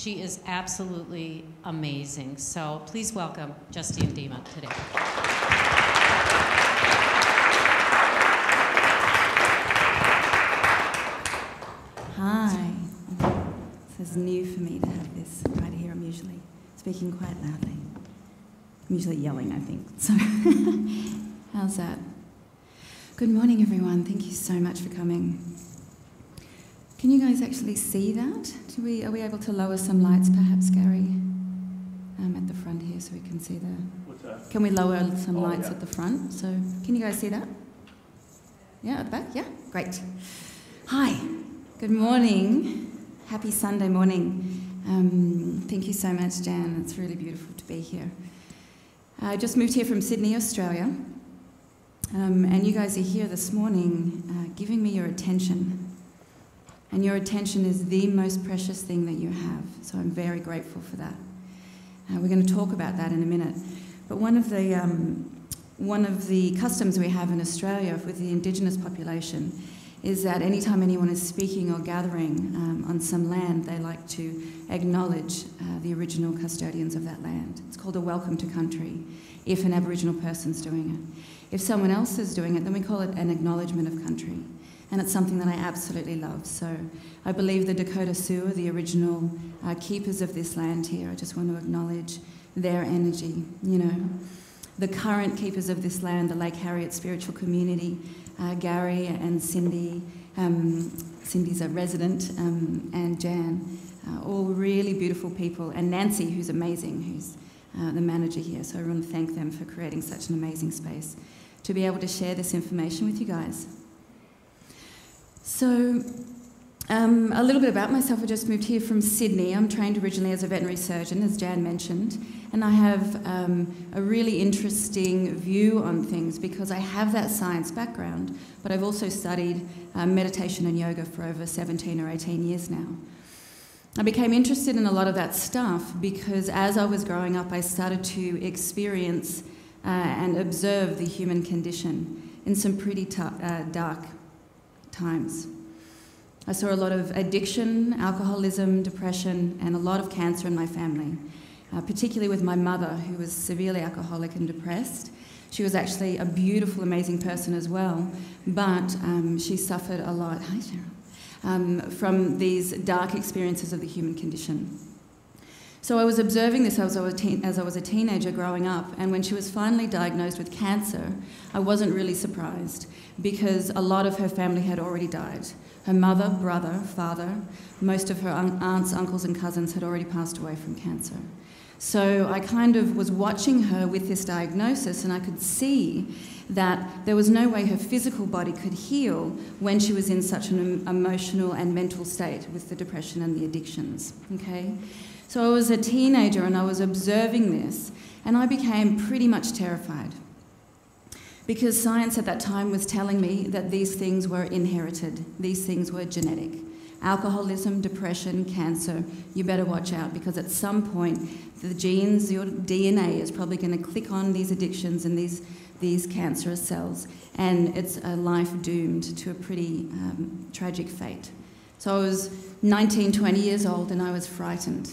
She is absolutely amazing. So please welcome Justine Damond today. Hi. This is new for me to have this right here. I'm usually speaking quite loudly. I'm usually yelling, I think. So, how's that? Good morning, everyone. Thank you so much for coming. Can you guys actually see that? Are we able to lower some lights, perhaps, Gary? At the front here, so we can see the... What's that? Can we lower some lights at the front? So, can you guys see that? Yeah, at the back? Yeah? Great. Hi. Good morning. Happy Sunday morning. Thank you so much, Jan. It's really beautiful to be here. I just moved here from Sydney, Australia. And you guys are here this morning giving me your attention. And your attention is the most precious thing that you have. So I'm very grateful for that. We're going to talk about that in a minute. But one of the customs we have in Australia with the Indigenous population is that anytime anyone is speaking or gathering on some land, they like to acknowledge the original custodians of that land. It's called a welcome to country, if an Aboriginal person's doing it. If someone else is doing it, then we call it an acknowledgement of country. And it's something that I absolutely love. So I believe the Dakota Sioux are the original keepers of this land here. I just want to acknowledge their energy, you know. The current keepers of this land, the Lake Harriet Spiritual Community, Gary and Cindy, Cindy's a resident, and Jan, all really beautiful people, and Nancy, who's amazing, who's the manager here. So I want to thank them for creating such an amazing space to be able to share this information with you guys. So, a little bit about myself. I just moved here from Sydney. I'm trained originally as a veterinary surgeon, as Jan mentioned, and I have a really interesting view on things because I have that science background, but I've also studied meditation and yoga for over 17 or 18 years now. I became interested in a lot of that stuff because as I was growing up, I started to experience and observe the human condition in some pretty dark times. I saw a lot of addiction, alcoholism, depression, and a lot of cancer in my family, particularly with my mother, who was severely alcoholic and depressed. She was actually a beautiful, amazing person as well, but she suffered a lot, hi Cheryl, from these dark experiences of the human condition. So I was observing this as I was a teenager growing up, and when she was finally diagnosed with cancer, I wasn't really surprised because a lot of her family had already died. Her mother, brother, father, most of her aunts, uncles and cousins had already passed away from cancer. So I kind of was watching her with this diagnosis, and I could see that there was no way her physical body could heal when she was in such an emotional and mental state with the depression and the addictions, okay? So I was a teenager and I was observing this, and I became pretty much terrified because science at that time was telling me that these things were inherited, these things were genetic. Alcoholism, depression, cancer, you better watch out because at some point the genes, your DNA is probably going to click on these addictions and these cancerous cells, and it's a life doomed to a pretty tragic fate. So I was 19, 20 years old and I was frightened.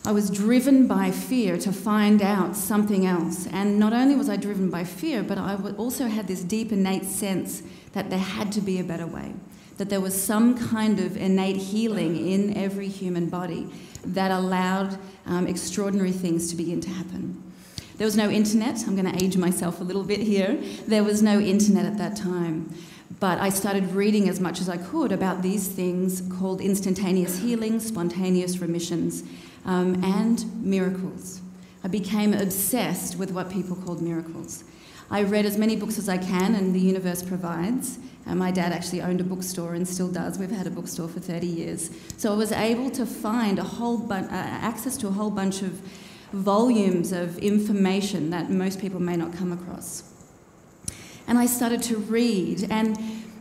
I was driven by fear to find out something else. And not only was I driven by fear, but I also had this deep innate sense that there had to be a better way, that there was some kind of innate healing in every human body that allowed extraordinary things to begin to happen. There was no internet. I'm going to age myself a little bit here. There was no internet at that time. But I started reading as much as I could about these things called instantaneous healing, spontaneous remissions, and miracles. I became obsessed with what people called miracles. I read as many books as I can, and the universe provides. My dad actually owned a bookstore and still does. We've had a bookstore for 30 years. So I was able to find access to a whole bunch of volumes of information that most people may not come across. And I started to read, and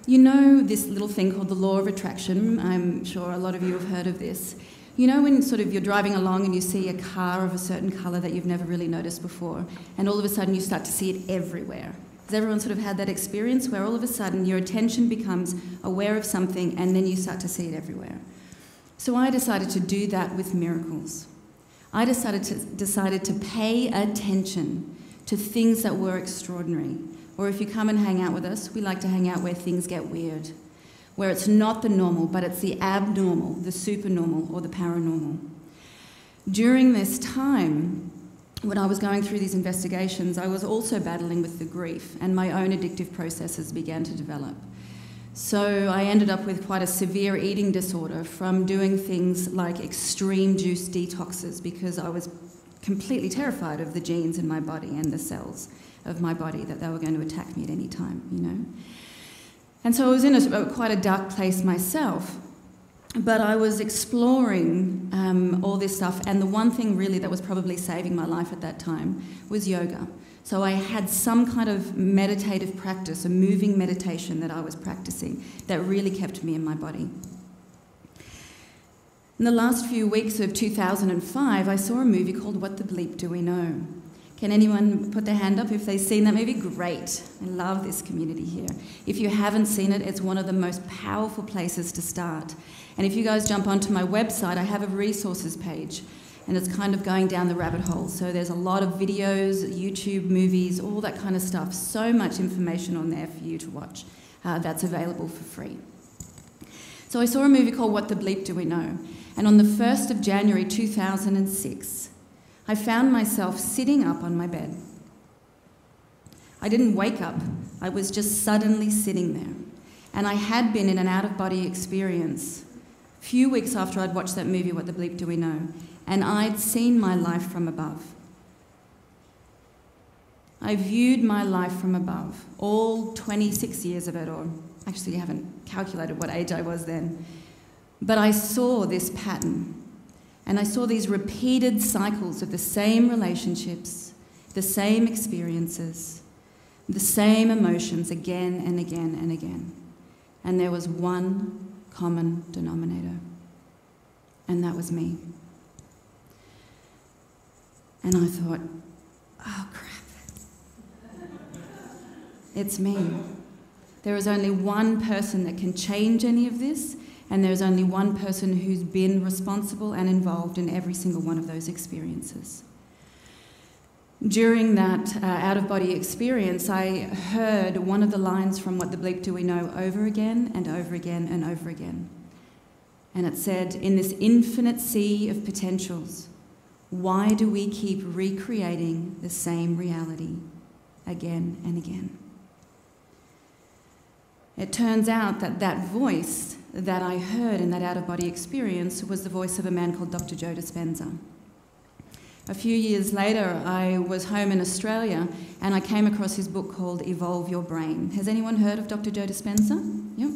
you know this little thing called the law of attraction. I'm sure a lot of you have heard of this. You know when sort of you're driving along and you see a car of a certain colour that you've never really noticed before, and all of a sudden you start to see it everywhere. Has everyone sort of had that experience where all of a sudden your attention becomes aware of something and then you start to see it everywhere? So I decided to do that with miracles. I decided to pay attention to things that were extraordinary. Or if you come and hang out with us, we like to hang out where things get weird, where it's not the normal, but it's the abnormal, the supernormal, or the paranormal. During this time, when I was going through these investigations, I was also battling with the grief, and my own addictive processes began to develop. So I ended up with quite a severe eating disorder from doing things like extreme juice detoxes, because I was completely terrified of the genes in my body and the cells of my body, that they were going to attack me at any time, you know. And so I was in quite a dark place myself, but I was exploring all this stuff, and the one thing really that was probably saving my life at that time was yoga. So I had some kind of meditative practice, a moving meditation that I was practicing that really kept me in my body. In the last few weeks of 2005, I saw a movie called What the Bleep Do We Know? Can anyone put their hand up if they've seen that movie? Great. I love this community here. If you haven't seen it, it's one of the most powerful places to start. And if you guys jump onto my website, I have a resources page, and it's kind of going down the rabbit hole. So there's a lot of videos, YouTube, movies, all that kind of stuff. So much information on there for you to watch that's available for free. So I saw a movie called What the Bleep Do We Know? And on the 1st of January 2006, I found myself sitting up on my bed. I didn't wake up. I was just suddenly sitting there. And I had been in an out-of-body experience a few weeks after I'd watched that movie, What the Bleep Do We Know? And I'd seen my life from above. I viewed my life from above, all 26 years of it, or actually I haven't calculated what age I was then. But I saw this pattern, and I saw these repeated cycles of the same relationships, the same experiences, the same emotions again and again and again. And there was one common denominator, and that was me. And I thought, oh crap, it's me. There is only one person that can change any of this, and there's only one person who's been responsible and involved in every single one of those experiences. During that out-of-body experience, I heard one of the lines from What the Bleep Do We Know over again and over again and over again. And it said, in this infinite sea of potentials, why do we keep recreating the same reality again and again? It turns out that that voice that I heard in that out-of-body experience was the voice of a man called Dr. Joe Dispenza. A few years later, I was home in Australia, and I came across his book called Evolve Your Brain. Has anyone heard of Dr. Joe Dispenza? Yep.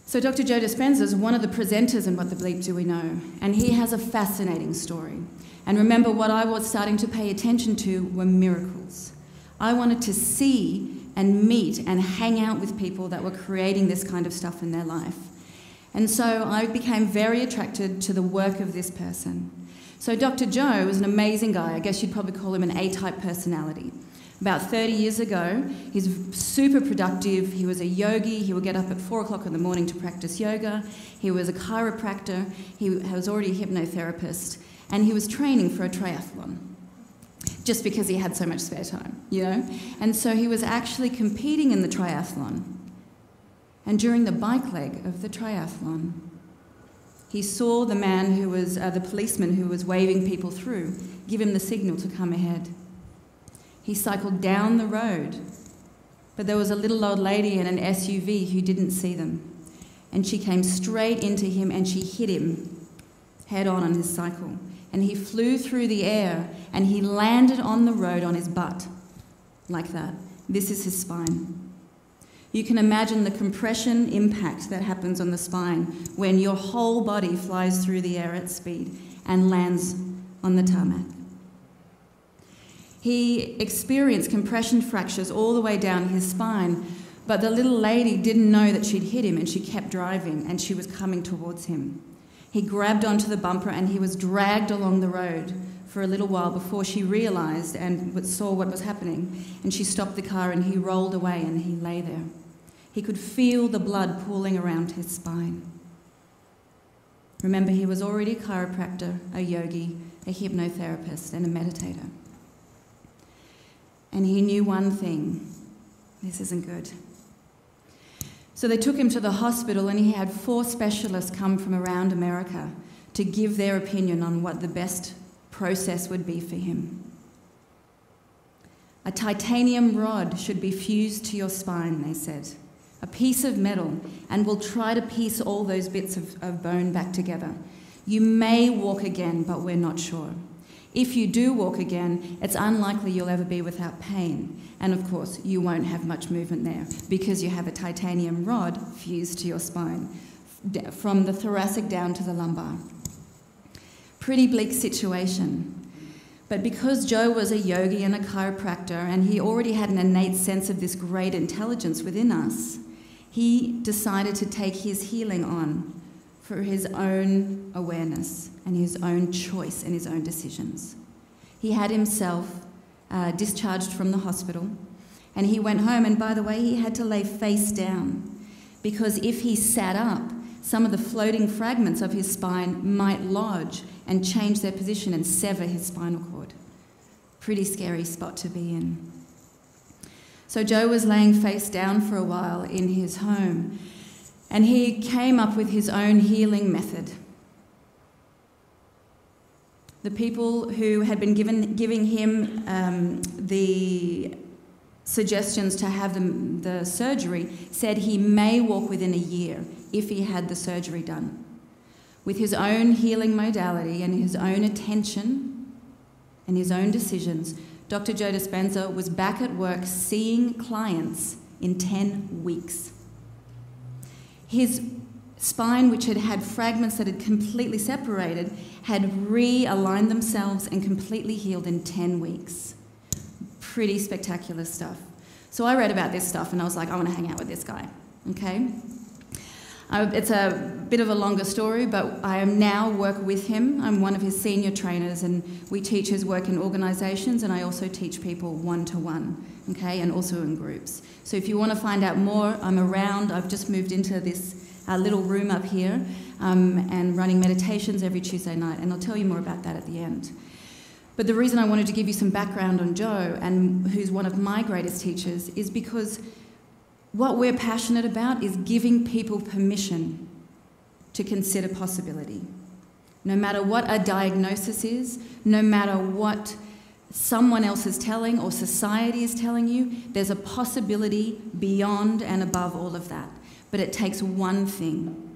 So Dr. Joe Dispenza is one of the presenters in What the Bleep Do We Know? And he has a fascinating story. And remember, what I was starting to pay attention to were miracles. I wanted to see and meet and hang out with people that were creating this kind of stuff in their life. And so I became very attracted to the work of this person. So Dr. Joe was an amazing guy. I guess you'd probably call him an A-type personality. About 30 years ago, he's super productive. He was a yogi. He would get up at 4 o'clock in the morning to practice yoga. He was a chiropractor. He was already a hypnotherapist. And he was training for a triathlon, just because he had so much spare time, you know? And so he was actually competing in the triathlon. And during the bike leg of the triathlon, he saw the man who was, the policeman who was waving people through, give him the signal to come ahead. He cycled down the road, but there was a little old lady in an SUV who didn't see them. And she came straight into him and she hit him head on his cycle. And he flew through the air and he landed on the road on his butt, like that. This is his spine. You can imagine the compression impact that happens on the spine when your whole body flies through the air at speed and lands on the tarmac. He experienced compression fractures all the way down his spine, but the little lady didn't know that she'd hit him, and she kept driving, and she was coming towards him. He grabbed onto the bumper and he was dragged along the road for a little while before she realised and saw what was happening, and she stopped the car and he rolled away and he lay there. He could feel the blood pooling around his spine. Remember, he was already a chiropractor, a yogi, a hypnotherapist, and a meditator. And he knew one thing: this isn't good. So they took him to the hospital, and he had 4 specialists come from around America to give their opinion on what the best process would be for him. A titanium rod should be fused to your spine, they said. A piece of metal, and we'll try to piece all those bits of bone back together. You may walk again, but we're not sure. If you do walk again, it's unlikely you'll ever be without pain. And of course, you won't have much movement there because you have a titanium rod fused to your spine, from the thoracic down to the lumbar. Pretty bleak situation. But because Joe was a yogi and a chiropractor, and he already had an innate sense of this great intelligence within us, he decided to take his healing on for his own awareness and his own choice and his own decisions. He had himself discharged from the hospital, and he went home, and by the way, he had to lay face down, because if he sat up, some of the floating fragments of his spine might lodge and change their position and sever his spinal cord. Pretty scary spot to be in. So Joe was laying face down for a while in his home, and he came up with his own healing method. The people who had been giving him the suggestions to have the surgery said he may walk within a year if he had the surgery done. With his own healing modality and his own attention and his own decisions, Dr. Joe Dispenza was back at work seeing clients in 10 weeks. His spine, which had had fragments that had completely separated, had realigned themselves and completely healed in 10 weeks. Pretty spectacular stuff. So I read about this stuff and I was like, I want to hang out with this guy, okay? It's a bit of a longer story, but I now work with him. I'm one of his senior trainers, and we teach his work in organisations, and I also teach people one-to-one, okay, and also in groups. So if you want to find out more, I'm around. I've just moved into this little room up here and running meditations every Tuesday night, and I'll tell you more about that at the end. But the reason I wanted to give you some background on Joe, and who's one of my greatest teachers, is because what we're passionate about is giving people permission to consider possibility. No matter what a diagnosis is, no matter what someone else is telling or society is telling you, there's a possibility beyond and above all of that. But it takes one thing: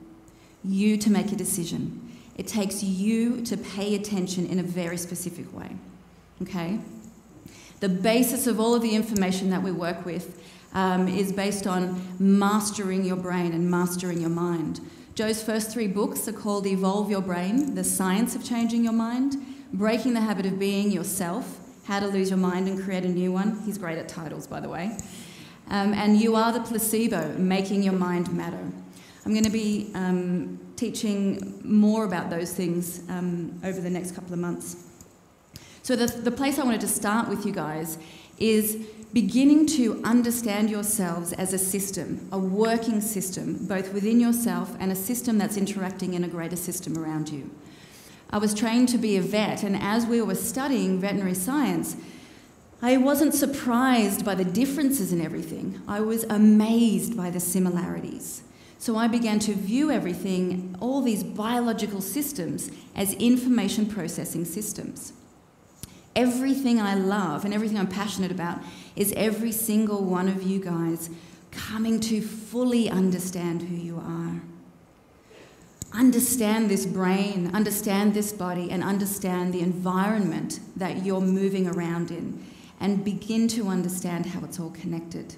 you to make a decision. It takes you to pay attention in a very specific way, okay? The basis of all of the information that we work with is based on mastering your brain and mastering your mind. Joe's first 3 books are called Evolve Your Brain, The Science of Changing Your Mind, Breaking the Habit of Being Yourself, How to Lose Your Mind and Create a New One. He's great at titles, by the way. And You Are the Placebo, Making Your Mind Matter. I'm going to be teaching more about those things over the next couple of months. So the place I wanted to start with you guys is beginning to understand yourselves as a system, a working system, both within yourself and a system that's interacting in a greater system around you. I was trained to be a vet, and as we were studying veterinary science, I wasn't surprised by the differences in everything. I was amazed by the similarities. So I began to view everything, all these biological systems, as information processing systems. Everything I love and everything I'm passionate about is every single one of you guys coming to fully understand who you are. Understand this brain, understand this body, and understand the environment that you're moving around in, and begin to understand how it's all connected.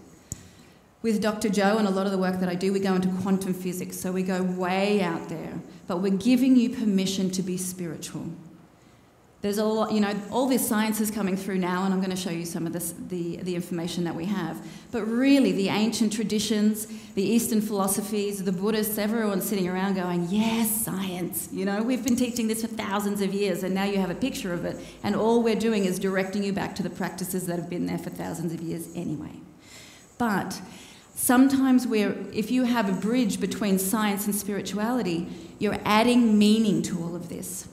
With Dr. Joe and a lot of the work that I do, we go into quantum physics, so we go way out there, but we're giving you permission to be spiritual. There's a lot, you know, all this science is coming through now, and I'm going to show you some of this, the information that we have. But really, the ancient traditions, the Eastern philosophies, the Buddhists, everyone's sitting around going, yes, science. You know, we've been teaching this for thousands of years, and now you have a picture of it, and all we're doing is directing you back to the practices that have been there for thousands of years anyway. But Sometimes if you have a bridge between science and spirituality, you're adding meaning to all of this.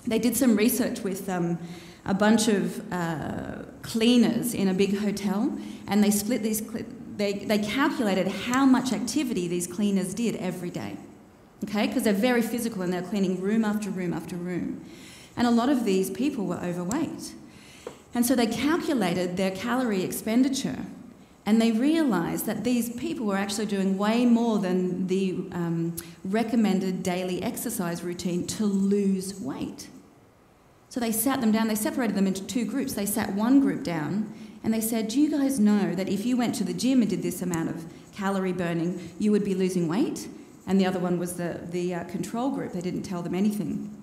They did some research with a bunch of cleaners in a big hotel, and they split these. They calculated how much activity these cleaners did every day. Okay, because they're very physical and they're cleaning room after room after room. And a lot of these people were overweight. And so they calculated their calorie expenditure, and they realised that these people were actually doing way more than the recommended daily exercise routine to lose weight. So they sat them down, they separated them into two groups. They sat one group down and they said, do you guys know that if you went to the gym and did this amount of calorie burning, you would be losing weight? And the other one was the control group. They didn't tell them anything.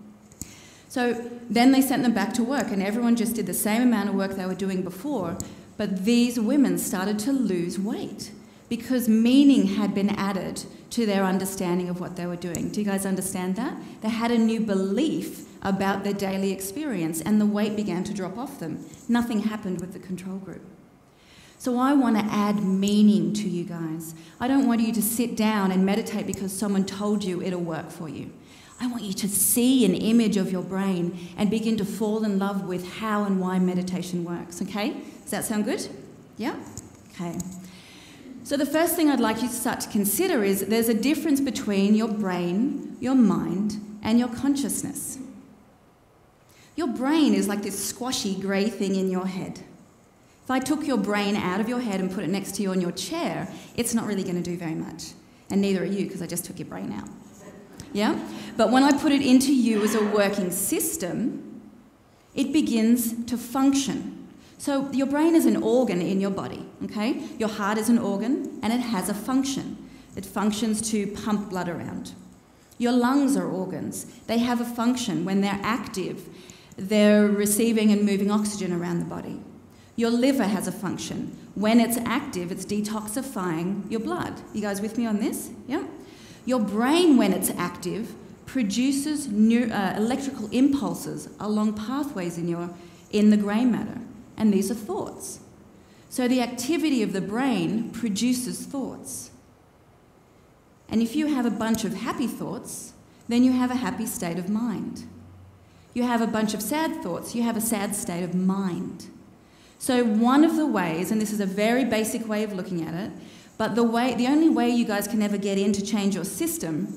So then they sent them back to work, and everyone just did the same amount of work they were doing before, but these women started to lose weight because meaning had been added to their understanding of what they were doing. Do you guys understand that? They had a new belief about their daily experience, and the weight began to drop off them. Nothing happened with the control group. So I want to add meaning to you guys. I don't want you to sit down and meditate because someone told you it'll work for you. I want you to see an image of your brain and begin to fall in love with how and why meditation works, okay? Does that sound good? Yeah? Okay. So the first thing I'd like you to start to consider is there's a difference between your brain, your mind, and your consciousness. Your brain is like this squashy grey thing in your head. If I took your brain out of your head and put it next to you on your chair, it's not really going to do very much. And neither are you, because I just took your brain out. Yeah? But when I put it into you as a working system, it begins to function. So your brain is an organ in your body, okay? Your heart is an organ, and it has a function. It functions to pump blood around. Your lungs are organs. They have a function. When they're active, they're receiving and moving oxygen around the body. Your liver has a function. When it's active, it's detoxifying your blood. You guys with me on this? Yeah? Your brain, when it's active, produces electrical impulses along pathways in the grey matter, and these are thoughts. So the activity of the brain produces thoughts. And if you have a bunch of happy thoughts, then you have a happy state of mind. You have a bunch of sad thoughts, you have a sad state of mind. So one of the ways, and this is a very basic way of looking at it, but the only way you guys can ever get in to change your system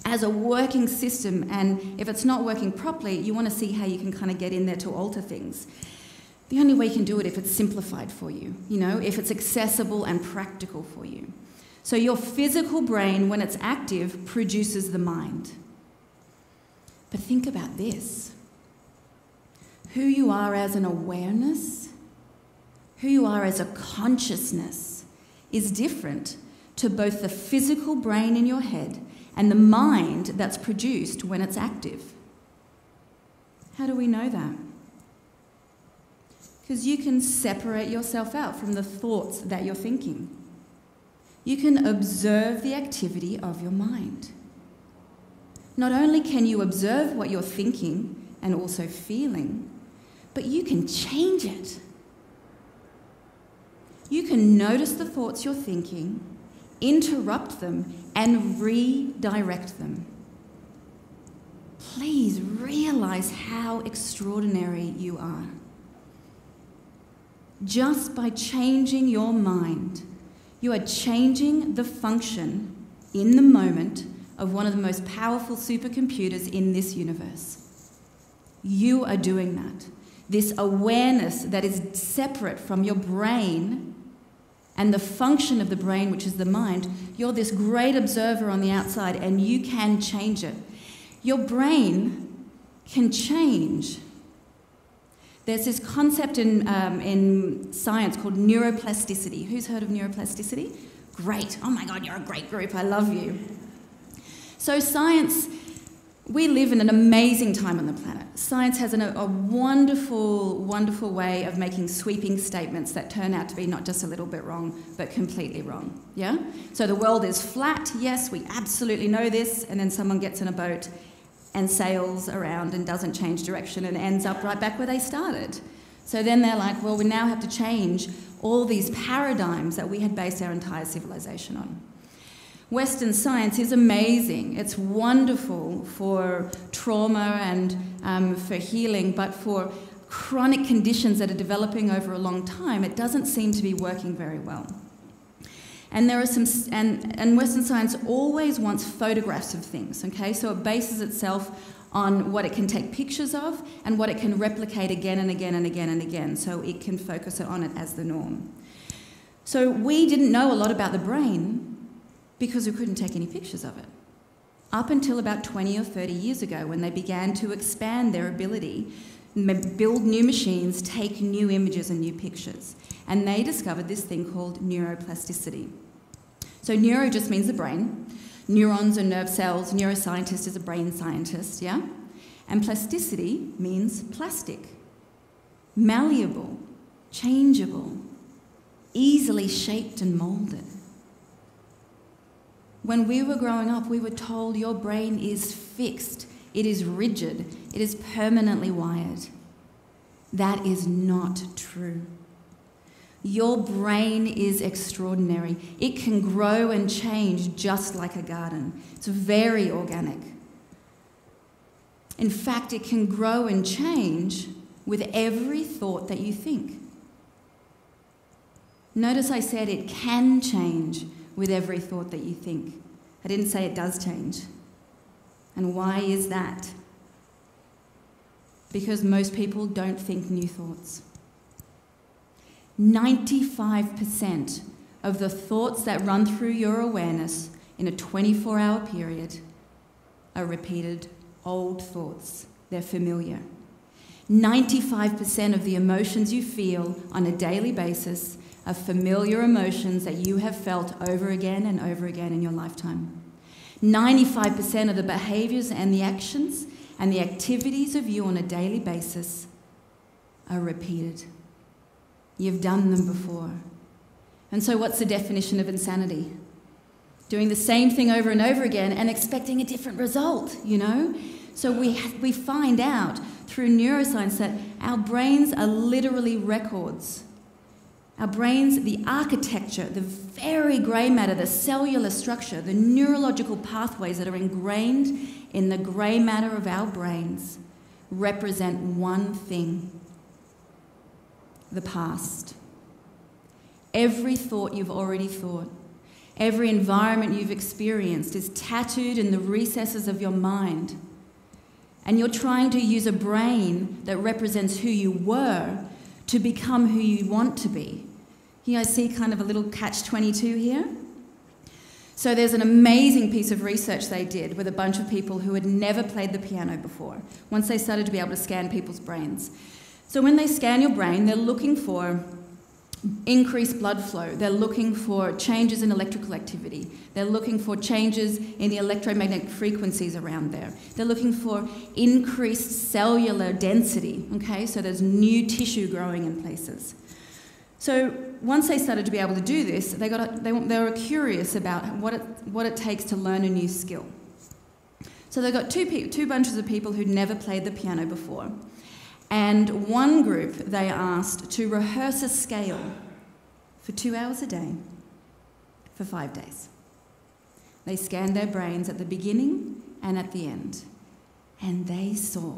as a working system, and if it's not working properly, you want to see how you can kind of get in there to alter things. The only way you can do it if it's simplified for you, if it's accessible and practical for you. So your physical brain, when it's active, produces the mind. But think about this. Who you are as an awareness, who you are as a consciousness, is different to both the physical brain in your head and the mind that's produced when it's active. How do we know that? Because you can separate yourself out from the thoughts that you're thinking. You can observe the activity of your mind. Not only can you observe what you're thinking and also feeling, but you can change it. You can notice the thoughts you're thinking, interrupt them, and redirect them. Please realize how extraordinary you are. Just by changing your mind, you are changing the function in the moment of one of the most powerful supercomputers in this universe. You are doing that. This awareness that is separate from your brain and the function of the brain, which is the mind, you're this great observer on the outside, and you can change it. Your brain can change. There's this concept in science called neuroplasticity. Who's heard of neuroplasticity? Great. Oh my God, you're a great group. I love you. So science, we live in an amazing time on the planet. Science has a wonderful, wonderful way of making sweeping statements that turn out to be not just a little bit wrong, but completely wrong. Yeah? So the world is flat. Yes, we absolutely know this. And then someone gets in a boat and sails around and doesn't change direction and ends up right back where they started. So then they're like, well, we now have to change all these paradigms that we had based our entire civilization on. Western science is amazing. It's wonderful for trauma and for healing, but for chronic conditions that are developing over a long time, it doesn't seem to be working very well. And there are and Western science always wants photographs of things, okay? So it bases itself on what it can take pictures of and what it can replicate again and again and again and again, so it can focus on it as the norm. So we didn't know a lot about the brain because we couldn't take any pictures of it. Up until about 20 or 30 years ago, when they began to expand their ability, build new machines, take new images and new pictures. And they discovered this thing called neuroplasticity. So neuro just means the brain. Neurons are nerve cells. Neuroscientist is a brain scientist, yeah? And plasticity means plastic, malleable, changeable, easily shaped and molded. When we were growing up, we were told your brain is fixed, it is rigid, it is permanently wired. That is not true. Your brain is extraordinary. It can grow and change just like a garden. It's very organic. In fact, it can grow and change with every thought that you think. Notice I said it can change with every thought that you think. I didn't say it does change. And why is that? Because most people don't think new thoughts. 95% of the thoughts that run through your awareness in a 24-hour period are repeated old thoughts. They're familiar. 95% of the emotions you feel on a daily basis are familiar emotions that you have felt over again and over again in your lifetime. 95% of the behaviors and the actions and the activities of you on a daily basis are repeated. You've done them before. And so what's the definition of insanity? Doing the same thing over and over again and expecting a different result, you know? So we find out through neuroscience that our brains are literally records. Our brains, the architecture, the very grey matter, the cellular structure, the neurological pathways that are ingrained in the grey matter of our brains represent one thing: the past. Every thought you've already thought, every environment you've experienced is tattooed in the recesses of your mind. And you're trying to use a brain that represents who you were to become who you want to be. You guys see kind of a little catch-22 here? So there's an amazing piece of research they did with a bunch of people who had never played the piano before, once they started to be able to scan people's brains. So when they scan your brain, they're looking for increased blood flow. They're looking for changes in electrical activity. They're looking for changes in the electromagnetic frequencies around there. They're looking for increased cellular density, okay? So there's new tissue growing in places. So once they started to be able to do this, they were curious about what it takes to learn a new skill. So they got two bunches of people who'd never played the piano before. And one group they asked to rehearse a scale for 2 hours a day for 5 days. They scanned their brains at the beginning and at the end, and they saw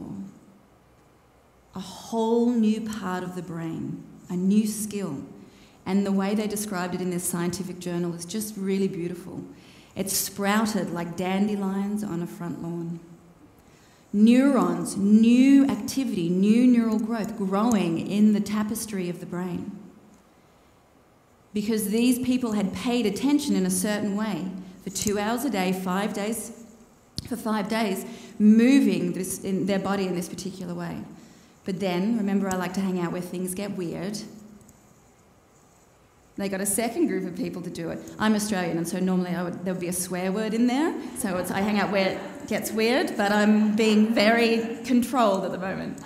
a whole new part of the brain, a new skill. And the way they described it in this scientific journal is just really beautiful. It sprouted like dandelions on a front lawn. Neurons, new activity, new neural growth growing in the tapestry of the brain. Because these people had paid attention in a certain way for 2 hours a day, 5 days, for 5 days, moving in their body in this particular way. But then, remember, I like to hang out where things get weird. They got a second group of people to do it. I'm Australian, and so normally there would be a swear word in there. So I hang out where it gets weird, but I'm being very controlled at the moment.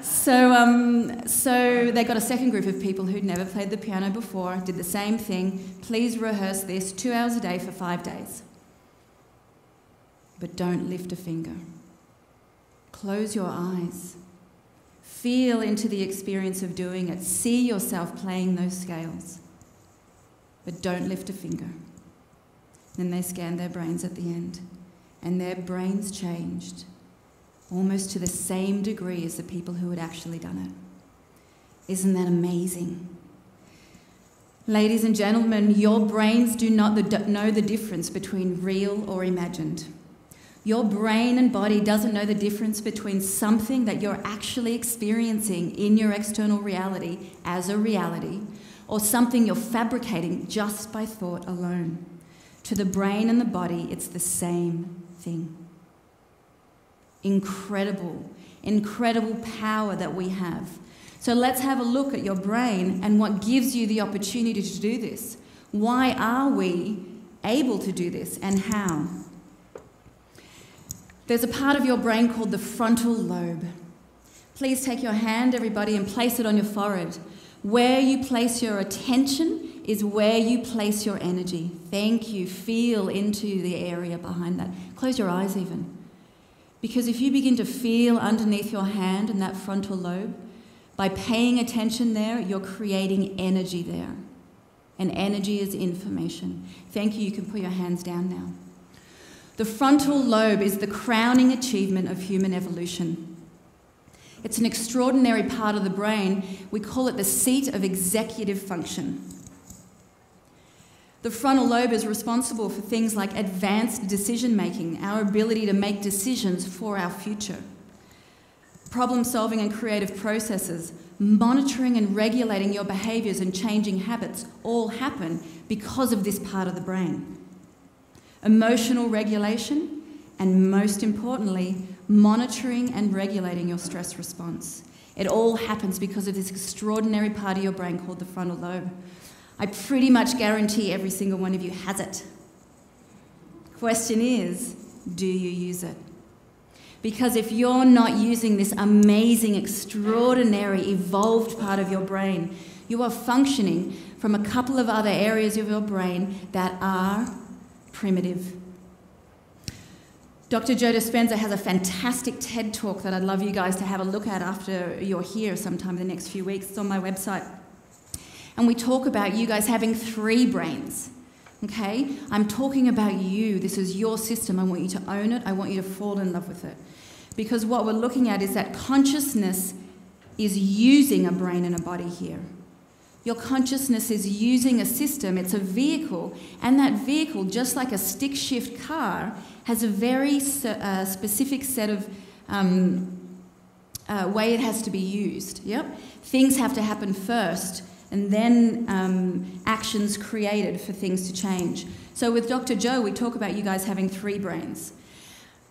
So they got a second group of people who'd never played the piano before, did the same thing. Please rehearse this 2 hours a day for 5 days. But don't lift a finger. Close your eyes. Feel into the experience of doing it. See yourself playing those scales. But don't lift a finger. Then they scanned their brains at the end, and their brains changed almost to the same degree as the people who had actually done it. Isn't that amazing? Ladies and gentlemen, your brains do not know the difference between real or imagined. Your brain and body doesn't know the difference between something that you're actually experiencing in your external reality as a reality, or something you're fabricating just by thought alone. To the brain and the body, it's the same thing. Incredible, incredible power that we have. So let's have a look at your brain and what gives you the opportunity to do this. Why are we able to do this, and how? There's a part of your brain called the frontal lobe. Please take your hand, everybody, and place it on your forehead. Where you place your attention is where you place your energy. Thank you. Feel into the area behind that. Close your eyes even. Because if you begin to feel underneath your hand in that frontal lobe, by paying attention there, you're creating energy there. And energy is information. Thank you. You can put your hands down now. The frontal lobe is the crowning achievement of human evolution. It's an extraordinary part of the brain. We call it the seat of executive function. The frontal lobe is responsible for things like advanced decision-making, our ability to make decisions for our future. Problem-solving and creative processes, monitoring and regulating your behaviours and changing habits all happen because of this part of the brain. Emotional regulation, and most importantly, monitoring and regulating your stress response. It all happens because of this extraordinary part of your brain called the frontal lobe. I pretty much guarantee every single one of you has it. Question is, do you use it? Because if you're not using this amazing, extraordinary, evolved part of your brain, you are functioning from a couple of other areas of your brain that are primitive. Dr. Joe Dispenza has a fantastic TED talk that I'd love you guys to have a look at after you're here sometime in the next few weeks. It's on my website. And we talk about you guys having 3 brains, okay? I'm talking about you. This is your system. I want you to own it. I want you to fall in love with it. Because what we're looking at is that consciousness is using a brain and a body here. Your consciousness is using a system. It's a vehicle. And that vehicle, just like a stick-shift car, has a very specific set of way it has to be used. Yep. Things have to happen first, and then actions created for things to change. So with Dr. Joe, we talk about you guys having 3 brains.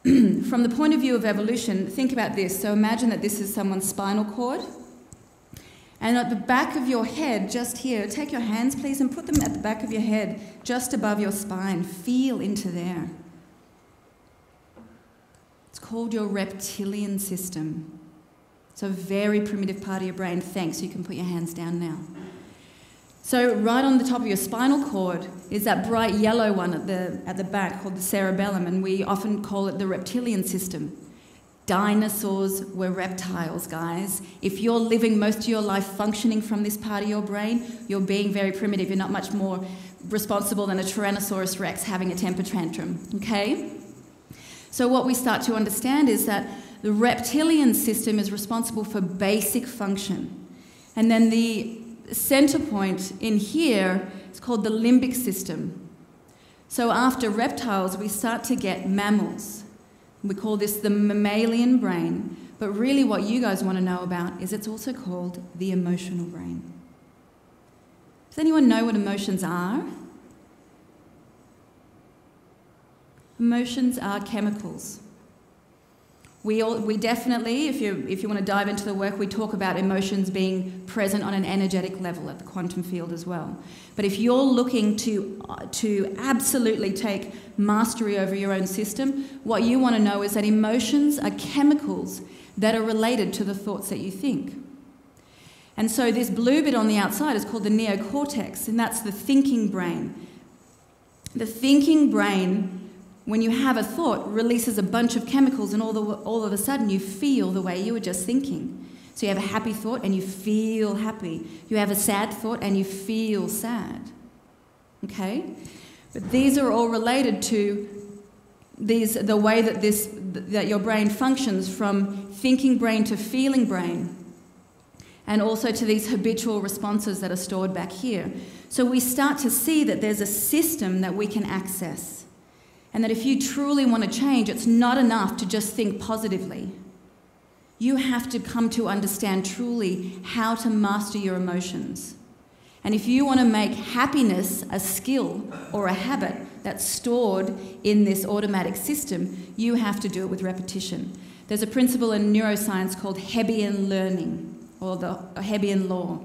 From the point of view of evolution, think about this. So imagine that this is someone's spinal cord. And at the back of your head, just here, take your hands, please, and put them at the back of your head, just above your spine. Feel into there. It's called your reptilian system. It's a very primitive part of your brain. Thanks, you can put your hands down now. So right on the top of your spinal cord is that bright yellow one at the back called the cerebellum, and we often call it the reptilian system. Dinosaurs were reptiles, guys. If you're living most of your life functioning from this part of your brain, you're being very primitive. You're not much more responsible than a Tyrannosaurus Rex having a temper tantrum, okay? So what we start to understand is that the reptilian system is responsible for basic function. And then the center point in here is called the limbic system. So after reptiles, we start to get mammals. We call this the mammalian brain. But really what you guys want to know about is it's also called the emotional brain. Does anyone know what emotions are? Emotions are chemicals. We definitely, if you want to dive into the work, we talk about emotions being present on an energetic level at the quantum field as well. But if you're looking to absolutely take mastery over your own system, what you want to know is that emotions are chemicals that are related to the thoughts that you think. And so this blue bit on the outside is called the neocortex, and that's the thinking brain. The thinking brain, when you have a thought, releases a bunch of chemicals, and all of a sudden you feel the way you were just thinking. So you have a happy thought and you feel happy. You have a sad thought and you feel sad. Okay? But these are all related to the way that your brain functions, from thinking brain to feeling brain, and also to these habitual responses that are stored back here. So we start to see that there's a system that we can access, and that if you truly want to change, it's not enough to just think positively. You have to come to understand truly how to master your emotions. And if you want to make happiness a skill or a habit that's stored in this automatic system, you have to do it with repetition. There's a principle in neuroscience called Hebbian learning, or the Hebbian law.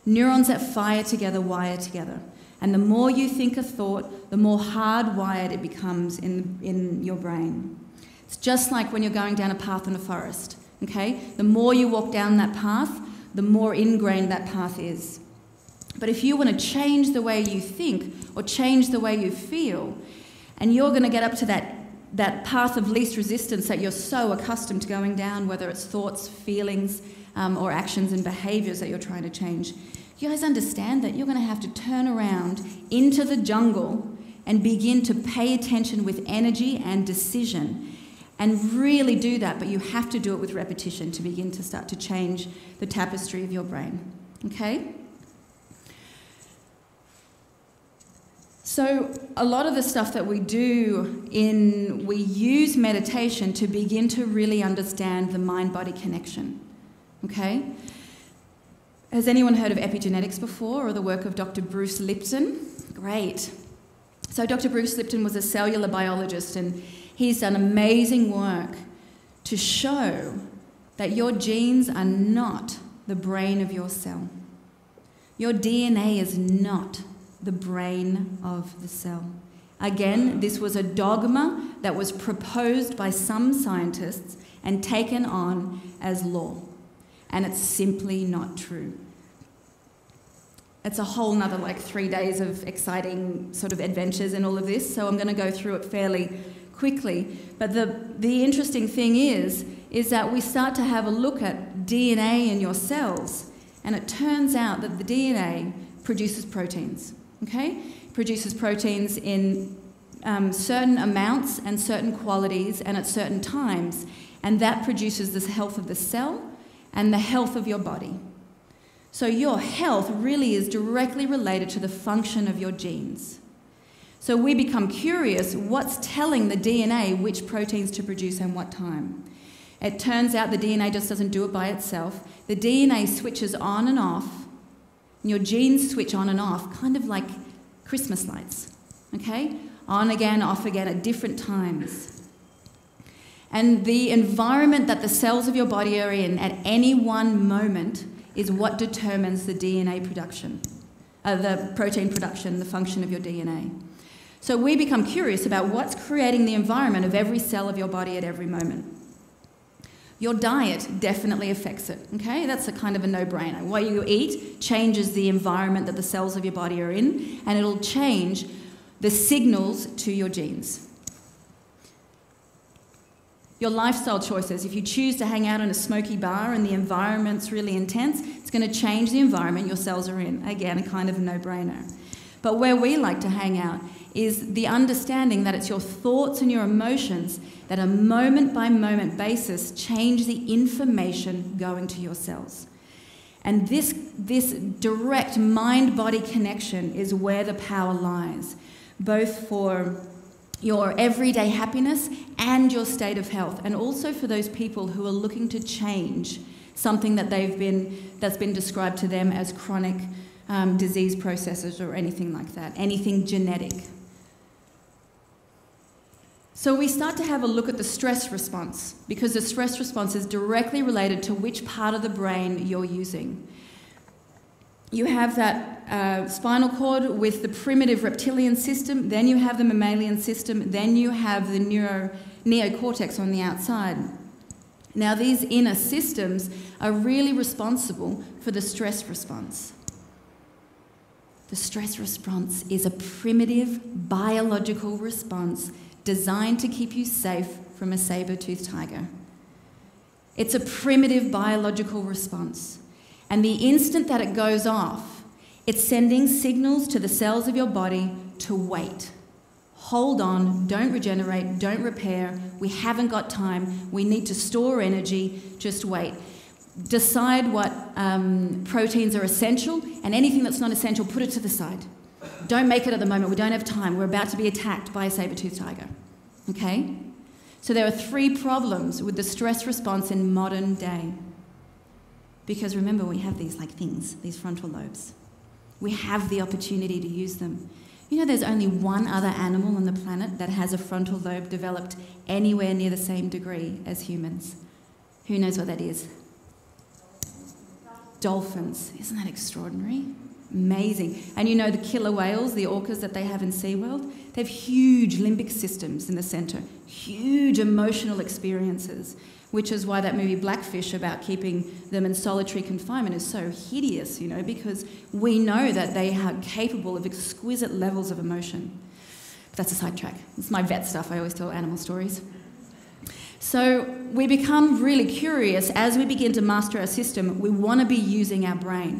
Neurons that fire together wire together. And the more you think a thought, the more hardwired it becomes in your brain. It's just like when you're going down a path in a forest. Okay? The more you walk down that path, the more ingrained that path is. But if you want to change the way you think or change the way you feel, and you're going to get up to that path of least resistance that you're so accustomed to going down, whether it's thoughts, feelings, or actions and behaviours that you're trying to change, you guys understand that you're going to have to turn around into the jungle and begin to pay attention with energy and decision, and really do that, but you have to do it with repetition to begin to start to change the tapestry of your brain. Okay? So a lot of the stuff that we do we use meditation to begin to really understand the mind-body connection. Okay? Has anyone heard of epigenetics before, or the work of Dr. Bruce Lipton? Great. So Dr. Bruce Lipton was a cellular biologist, and he's done amazing work to show that your genes are not the brain of your cell. Your DNA is not the brain of the cell. Again, this was a dogma that was proposed by some scientists and taken on as law. And it's simply not true. It's a whole nother 3 days of exciting sort of adventures in all of this, so I'm going to go through it fairly quickly. But the interesting thing is that we start to have a look at DNA in your cells, and it turns out that the DNA produces proteins. Okay? It produces proteins in certain amounts and certain qualities and at certain times, and that produces the health of the cell and the health of your body. So your health really is directly related to the function of your genes. So we become curious, what's telling the DNA which proteins to produce and what time? It turns out the DNA just doesn't do it by itself. The DNA switches on and off, and your genes switch on and off, kind of like Christmas lights, okay? On again, off again at different times. And the environment that the cells of your body are in at any one moment is what determines the DNA production, the protein production, the function of your DNA. So we become curious about what's creating the environment of every cell of your body at every moment. Your diet definitely affects it, okay? That's a kind of a no-brainer. What you eat changes the environment that the cells of your body are in, and it'll change the signals to your genes. Your lifestyle choices, if you choose to hang out in a smoky bar and the environment's really intense, it's going to change the environment your cells are in. Again, a kind of a no-brainer. But where we like to hang out is the understanding that it's your thoughts and your emotions that on a moment-by-moment basis change the information going to your cells. And this direct mind-body connection is where the power lies, both for your everyday happiness and your state of health, and also for those people who are looking to change something that that's been described to them as chronic disease processes or anything like that, anything genetic. So we start to have a look at the stress response, because the stress response is directly related to which part of the brain you're using. You have that spinal cord with the primitive reptilian system, then you have the mammalian system, then you have the neocortex on the outside. Now these inner systems are really responsible for the stress response. The stress response is a primitive biological response designed to keep you safe from a saber-toothed tiger. It's a primitive biological response. And the instant that it goes off, it's sending signals to the cells of your body to wait. Hold on, don't regenerate, don't repair, we haven't got time, we need to store energy, just wait. Decide what proteins are essential, and anything that's not essential, put it to the side. Don't make it at the moment, we don't have time, we're about to be attacked by a saber-toothed tiger. Okay? So there are 3 problems with the stress response in modern day. Because remember, we have these things, these frontal lobes. We have the opportunity to use them. You know, there's only one other animal on the planet that has a frontal lobe developed anywhere near the same degree as humans. Who knows what that is? Dolphins. Isn't that extraordinary? Amazing. And you know the killer whales, the orcas that they have in SeaWorld? They have huge limbic systems in the centre, huge emotional experiences, which is why that movie Blackfish about keeping them in solitary confinement is so hideous, you know, because we know that they are capable of exquisite levels of emotion. But that's a sidetrack. It's my vet stuff. I always tell animal stories. So we become really curious as we begin to master our system. We want to be using our brain.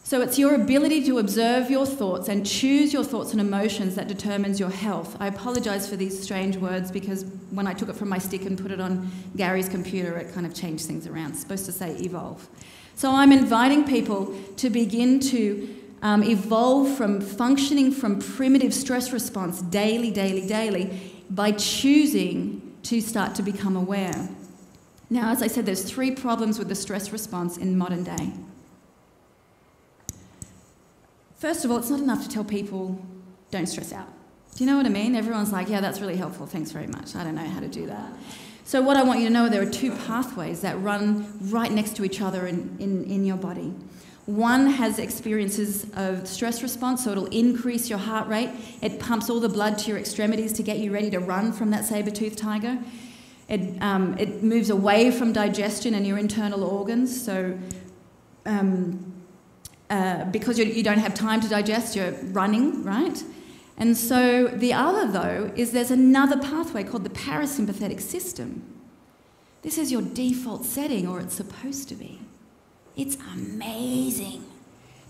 So it's your ability to observe your thoughts and choose your thoughts and emotions that determines your health. I apologise for these strange words because when I took it from my stick and put it on Gary's computer, it kind of changed things around. It's supposed to say evolve. So I'm inviting people to begin to evolve from functioning from primitive stress response daily, by choosing to start to become aware. Now, as I said, there's 3 problems with the stress response in modern day. First of all, it's not enough to tell people, don't stress out. Do you know what I mean? Everyone's like, yeah, that's really helpful, thanks very much. I don't know how to do that. So what I want you to know, there are 2 pathways that run right next to each other in your body. One has experiences of stress response, so it'll increase your heart rate. It pumps all the blood to your extremities to get you ready to run from that saber-toothed tiger. It moves away from digestion and your internal organs, so because you don't have time to digest, you're running, right? And so the other, though, is there's another pathway called the parasympathetic system. This is your default setting, or it's supposed to be. It's amazing.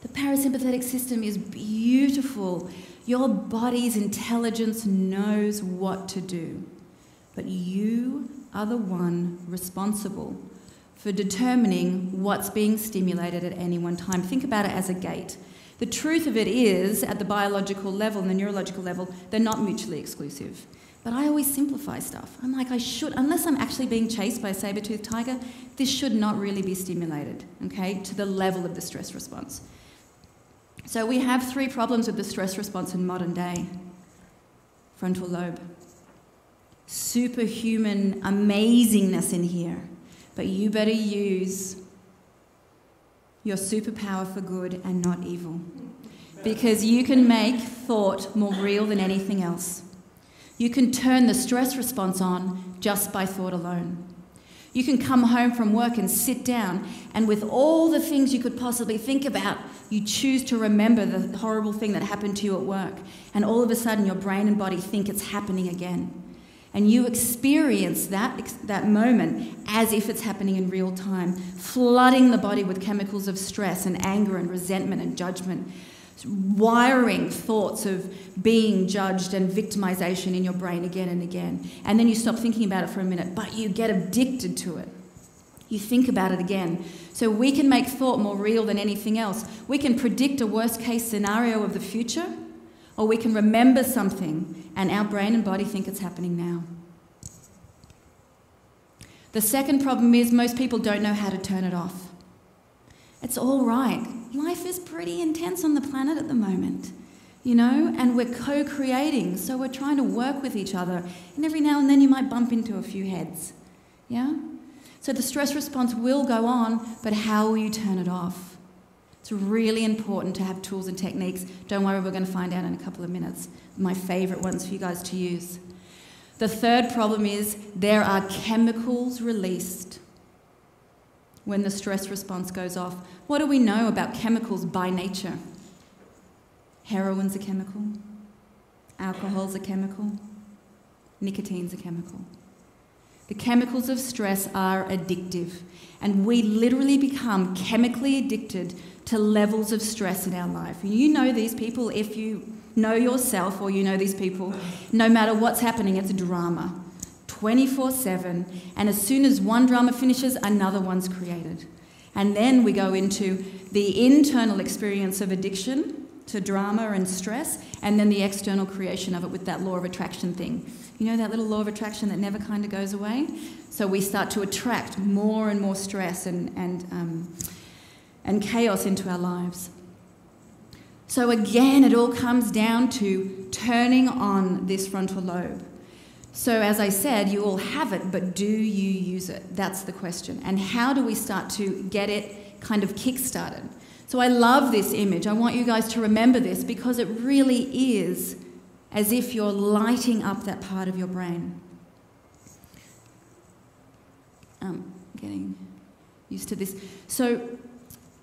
The parasympathetic system is beautiful. Your body's intelligence knows what to do. But you are the one responsible for determining what's being stimulated at any one time. Think about it as a gate. The truth of it is, at the biological level and the neurological level, they're not mutually exclusive. But I always simplify stuff. I'm like, unless I'm actually being chased by a saber-toothed tiger, this should not really be stimulated, okay, to the level of the stress response. So we have 3 problems with the stress response in modern day. Frontal lobe. Superhuman amazingness in here. But you better use your superpower for good and not evil. Because you can make thought more real than anything else. You can turn the stress response on just by thought alone. You can come home from work and sit down, and with all the things you could possibly think about, you choose to remember the horrible thing that happened to you at work. And all of a sudden your brain and body think it's happening again. And you experience that moment as if it's happening in real time, flooding the body with chemicals of stress and anger and resentment and judgment, wiring thoughts of being judged and victimization in your brain again and again. And then you stop thinking about it for a minute, but you get addicted to it. You think about it again. So we can make thought more real than anything else. We can predict a worst-case scenario of the future, or we can remember something and our brain and body think it's happening now. The second problem is most people don't know how to turn it off. It's all right. Life is pretty intense on the planet at the moment, you know, and we're co-creating, so we're trying to work with each other, and every now and then you might bump into a few heads, yeah? So the stress response will go on, but how will you turn it off? It's really important to have tools and techniques. Don't worry, we're going to find out in a couple of minutes. My favourite ones for you guys to use. The third problem is there are chemicals released when the stress response goes off. What do we know about chemicals by nature? Heroin's a chemical. Alcohol's a chemical. Nicotine's a chemical. The chemicals of stress are addictive, and we literally become chemically addicted to levels of stress in our life. You know these people, if you know yourself or you know these people, no matter what's happening, it's drama. 24/7, and as soon as one drama finishes, another one's created. And then we go into the internal experience of addiction to drama and stress, and then the external creation of it with that law of attraction thing. You know that little law of attraction that never kind of goes away? So we start to attract more and more stress and chaos into our lives. So again, it all comes down to turning on this frontal lobe. So as I said, you all have it, but do you use it? That's the question. And how do we start to get it kind of kick-started? So I love this image. I want you guys to remember this because it really is as if you're lighting up that part of your brain. Getting used to this. So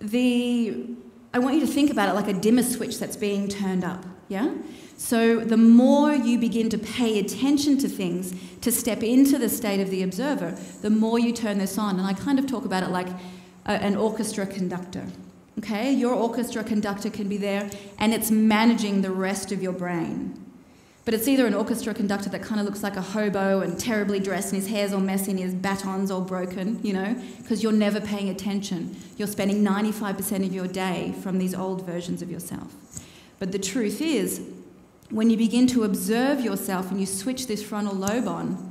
I want you to think about it like a dimmer switch that's being turned up, yeah? So the more you begin to pay attention to things, to step into the state of the observer, the more you turn this on. And I kind of talk about it like an orchestra conductor, okay? Your orchestra conductor can be there and it's managing the rest of your brain. But it's either an orchestra conductor that kind of looks like a hobo and terribly dressed and his hair's all messy and his baton's all broken, you know, because you're never paying attention. You're spending 95% of your day from these old versions of yourself. But the truth is, when you begin to observe yourself and you switch this frontal lobe on,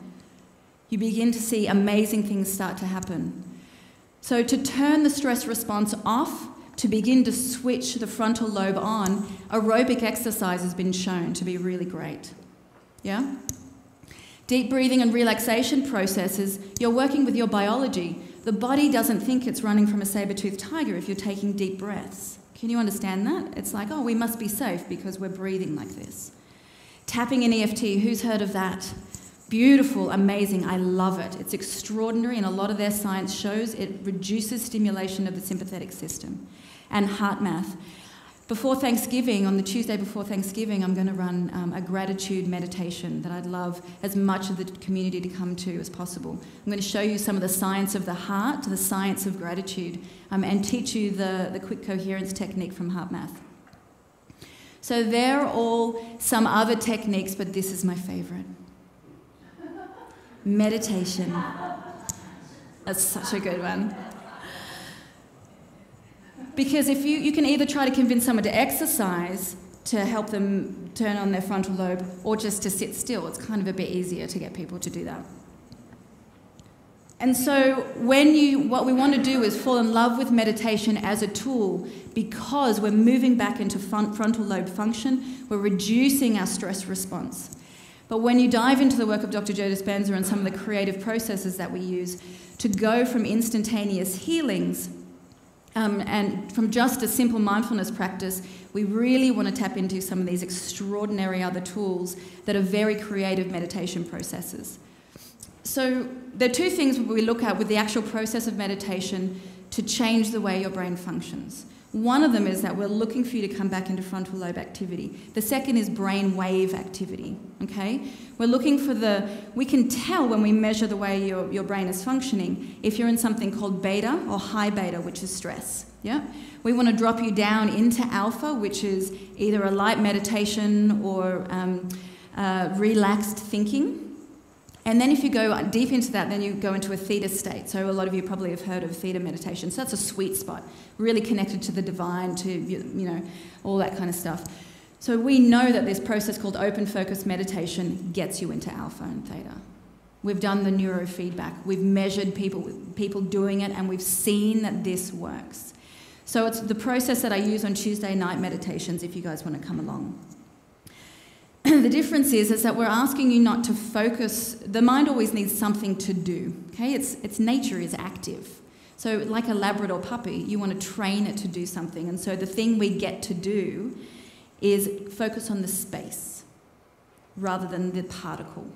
you begin to see amazing things start to happen. So to turn the stress response off, to begin to switch the frontal lobe on, aerobic exercise has been shown to be really great. Yeah? Deep breathing and relaxation processes, you're working with your biology. The body doesn't think it's running from a saber-toothed tiger if you're taking deep breaths. Can you understand that? It's like, oh, we must be safe because we're breathing like this. Tapping in EFT, who's heard of that? Beautiful, amazing, I love it. It's extraordinary, and a lot of their science shows it reduces stimulation of the sympathetic system. And heart math. Before Thanksgiving, on the Tuesday before Thanksgiving, I'm going to run a gratitude meditation that I'd love as much of the community to come to as possible. I'm going to show you some of the science of the heart, the science of gratitude, and teach you the quick coherence technique from heart math. So they're all some other techniques, but this is my favourite. Meditation. That's such a good one. Because if you can either try to convince someone to exercise to help them turn on their frontal lobe or just to sit still, it's kind of a bit easier to get people to do that. And so what we want to do is fall in love with meditation as a tool because we're moving back into frontal lobe function, we're reducing our stress response. But when you dive into the work of Dr. Joe Dispenza and some of the creative processes that we use to go from instantaneous healings and from just a simple mindfulness practice, we really want to tap into some of these extraordinary other tools that are very creative meditation processes. So there are two things we look at with the actual process of meditation to change the way your brain functions. One of them is that we're looking for you to come back into frontal lobe activity. The second is brain wave activity, okay? We're looking for we can tell when we measure the way your brain is functioning if you're in something called beta or high beta, which is stress, yeah? We want to drop you down into alpha, which is either a light meditation or relaxed thinking. And then if you go deep into that, then you go into a theta state. So a lot of you probably have heard of theta meditation. So that's a sweet spot, really connected to the divine, to, you know, all that kind of stuff. So we know that this process called open focus meditation gets you into alpha and theta. We've done the neurofeedback. We've measured people doing it, and we've seen that this works. So it's the process that I use on Tuesday night meditations if you guys want to come along. The difference is that we're asking you not to focus. The mind always needs something to do, okay? Its nature is active. So like a Labrador puppy, you want to train it to do something. And so the thing we get to do is focus on the space rather than the particle,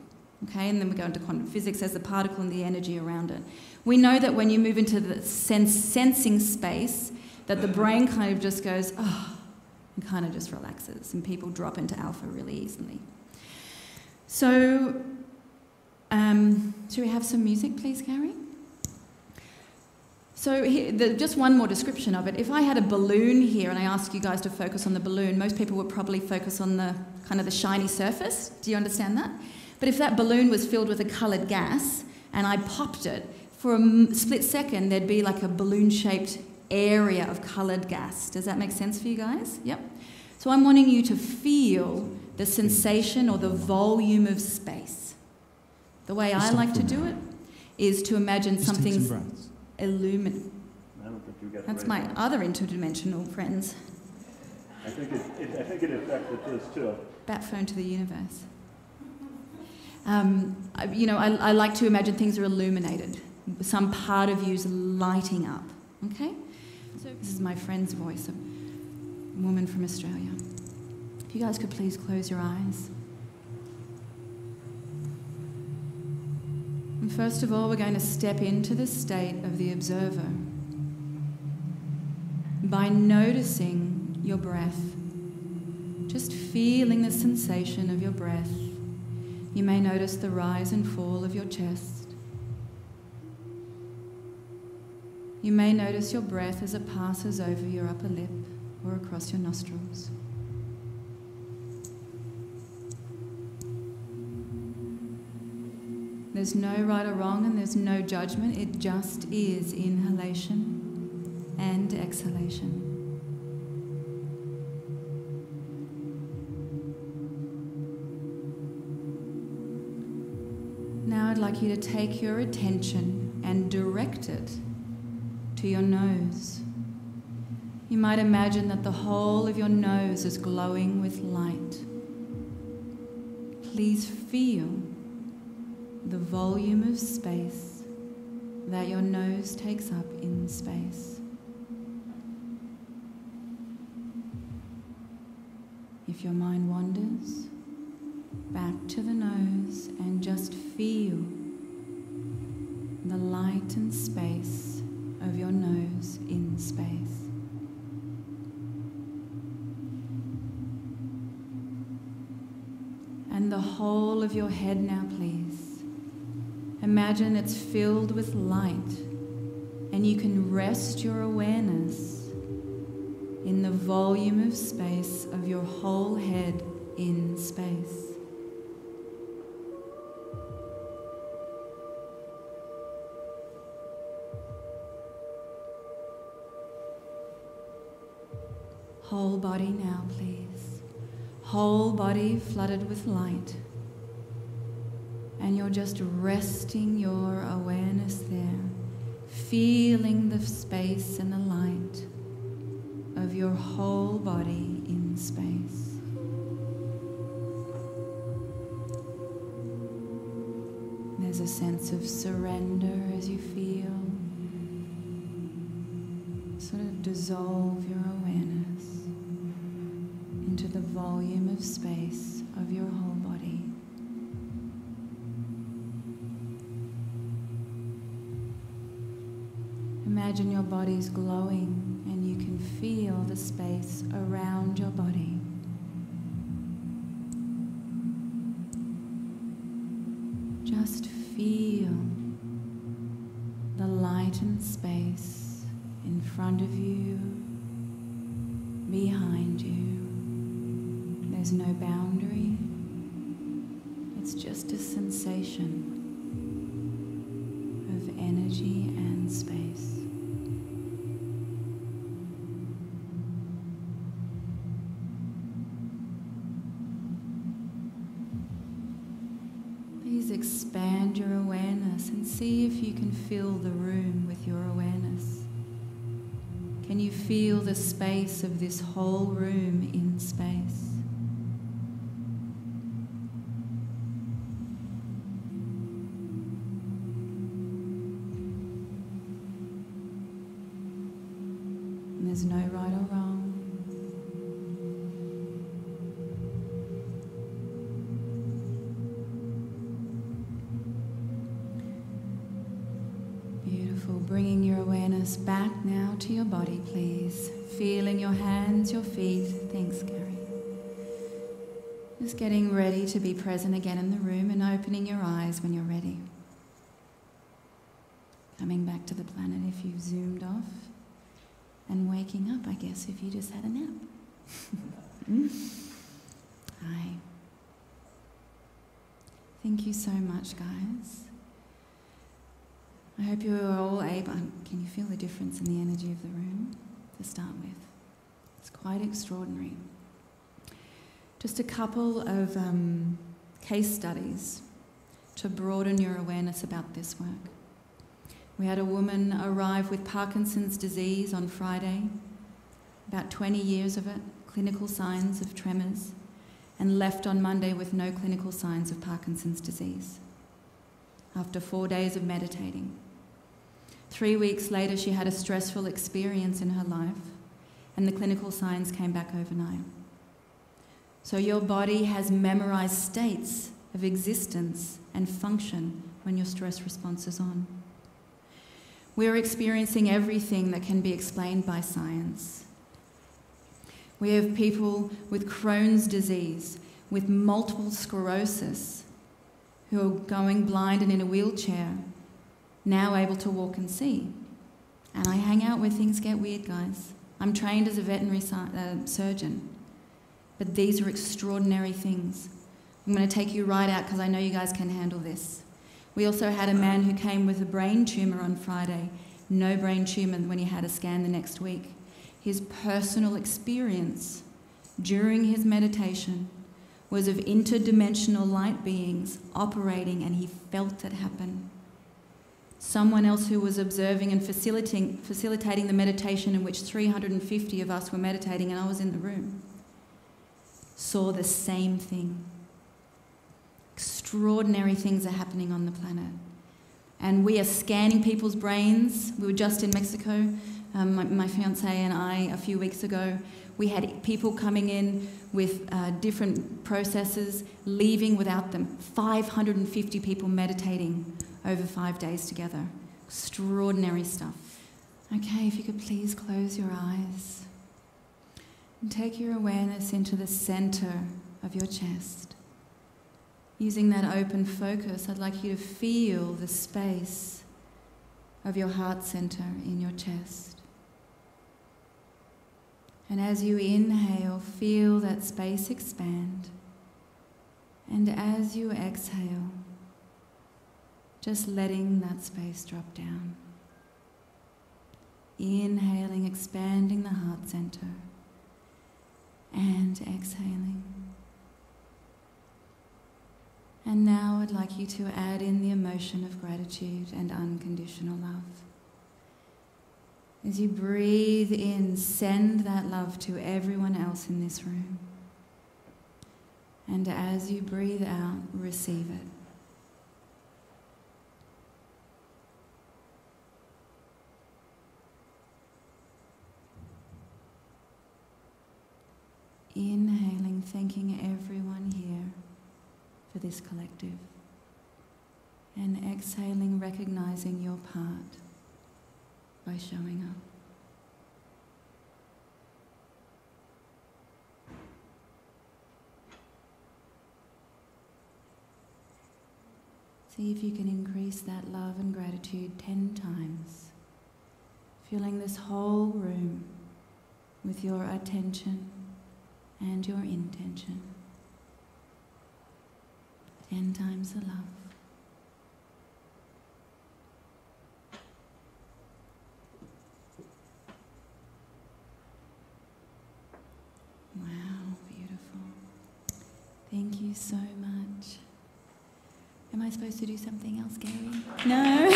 okay? And then we go into quantum physics as the particle and the energy around it. We know that when you move into the sensing space, that the brain kind of just goes, oh, and kind of just relaxes, and people drop into alpha really easily. So Should we have some music, please, Gary? So just one more description of it. If I had a balloon here and I asked you guys to focus on the balloon, most people would probably focus on the kind of the shiny surface. Do you understand that? But if that balloon was filled with a coloured gas and I popped it, for a split second there'd be like a balloon-shaped area of coloured gas. Does that make sense for you guys? Yep. So I'm wanting you to feel the sensation or the volume of space. The way I like to do it is to imagine something's illuminate. I don't think you got That's it my right. other interdimensional friends. I think it affected this too. Bat phone to the universe. I like to imagine things are illuminated. Some part of you's lighting up. Okay? So this is my friend's voice, a woman from Australia. If you guys could please close your eyes. And first of all, we're going to step into the state of the observer by noticing your breath, just feeling the sensation of your breath. You may notice the rise and fall of your chest. You may notice your breath as it passes over your upper lip or across your nostrils. There's no right or wrong and there's no judgment. It just is inhalation and exhalation. Now I'd like you to take your attention and direct it to your nose. You might imagine that the whole of your nose is glowing with light. Please feel the volume of space that your nose takes up in space. If your mind wanders, back to the nose and just feel the light and space of your nose in space. And the whole of your head now, please. Imagine it's filled with light and you can rest your awareness in the volume of space of your whole head in space. Whole body now, please. Whole body flooded with light. And you're just resting your awareness there, feeling the space and the light of your whole body in space. There's a sense of surrender as you feel. Sort of dissolve your awareness into the volume of space of your whole body. Imagine your body's glowing and you can feel the space around your body. Just feel the light and space in front of you, behind you. There's no boundary. It's just a sensation of energy and space. Please expand your awareness and see if you can fill the room with your awareness. Can you feel the space of this whole room in space? And there's no right or wrong. Beautiful. Bringing your awareness back now to your body, please. Feeling your hands, your feet. Thanks, Gary. Just getting ready to be present again in the room and opening your eyes when you're ready. Coming back to the planet if you've zoomed off, and waking up, I guess, if you just had a nap. Hi. Thank you so much, guys. I hope you are all able... Can you feel the difference in the energy of the room to start with? It's quite extraordinary. Just a couple of case studies to broaden your awareness about this work. We had a woman arrive with Parkinson's disease on Friday, about 20 years of it, clinical signs of tremors, and left on Monday with no clinical signs of Parkinson's disease after 4 days of meditating. 3 weeks later, she had a stressful experience in her life, and the clinical signs came back overnight. So your body has memorized states of existence and function when your stress response is on. We're experiencing everything that can be explained by science. We have people with Crohn's disease, with multiple sclerosis, who are going blind and in a wheelchair, now able to walk and see. And I hang out where things get weird, guys. I'm trained as a veterinary surgeon, but these are extraordinary things. I'm going to take you right out because I know you guys can handle this. We also had a man who came with a brain tumour on Friday, no brain tumour when he had a scan the next week. His personal experience during his meditation was of interdimensional light beings operating, and he felt it happen. Someone else who was observing and facilitating the meditation in which 350 of us were meditating, and I was in the room, saw the same thing. Extraordinary things are happening on the planet. And we are scanning people's brains. We were just in Mexico, my fiancé and I, a few weeks ago. We had people coming in with different processes, leaving without them. 550 people meditating over 5 days together. Extraordinary stuff. Okay, if you could please close your eyes and take your awareness into the center of your chest. Using that open focus, I'd like you to feel the space of your heart center in your chest. And as you inhale, feel that space expand. And as you exhale, just letting that space drop down. Inhaling, expanding the heart center, and exhaling. And now I'd like you to add in the emotion of gratitude and unconditional love. As you breathe in, send that love to everyone else in this room. And as you breathe out, receive it. Inhaling, thanking everyone here for this collective. And exhaling, recognizing your part by showing up. See if you can increase that love and gratitude 10 times, filling this whole room with your attention and your intention. 10 times the love. Wow, beautiful. Thank you so much. Am I supposed to do something else, Gary? No?